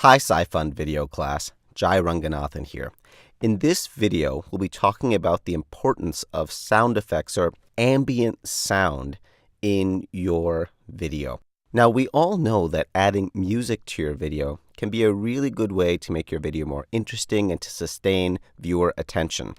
Hi SciFund video class, Jai Ranganathan here. In this video, we'll be talking about the importance of sound effects or ambient sound in your video. Now, we all know that adding music to your video can be a really good way to make your video more interesting and to sustain viewer attention.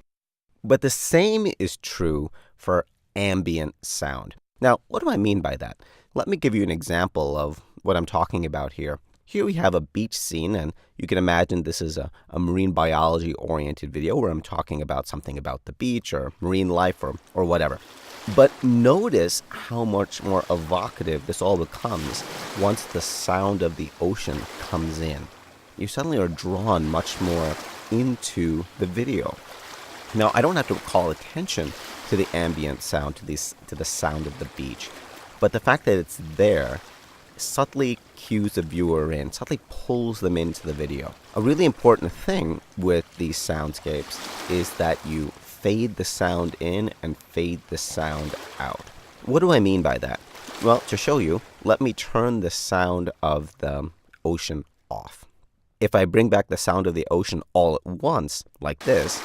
But the same is true for ambient sound. Now, what do I mean by that? Let me give you an example of what I'm talking about here. Here we have a beach scene, and you can imagine this is a marine biology-oriented video where I'm talking about something about the beach or marine life or whatever. But notice how much more evocative this all becomes once the sound of the ocean comes in. You suddenly are drawn much more into the video. Now, I don't have to call attention to the ambient sound, to the sound of the beach, but the fact that it's there subtly cues the viewer in, subtly pulls them into the video. A really important thing with these soundscapes is that you fade the sound in and fade the sound out. What do I mean by that? Well, to show you, let me turn the sound of the ocean off. If I bring back the sound of the ocean all at once, like this,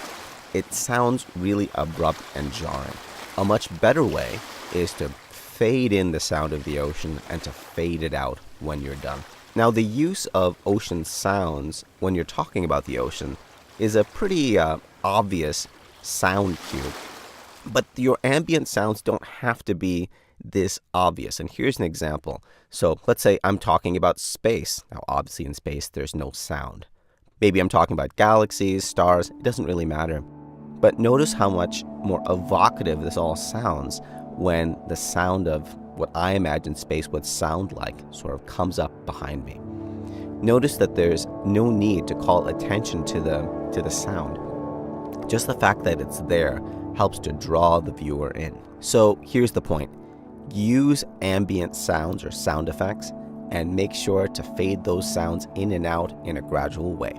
it sounds really abrupt and jarring. A much better way is to fade in the sound of the ocean and to fade it out when you're done. Now, the use of ocean sounds when you're talking about the ocean is a pretty obvious sound cue, but your ambient sounds don't have to be this obvious. And here's an example. So let's say I'm talking about space. Now, obviously in space, there's no sound. Maybe I'm talking about galaxies, stars, it doesn't really matter. But notice how much more evocative this all sounds when the sound of what I imagine space would sound like sort of comes up behind me. Notice that there's no need to call attention to the sound. Just the fact that it's there helps to draw the viewer in. So here's the point. Use ambient sounds or sound effects and make sure to fade those sounds in and out in a gradual way.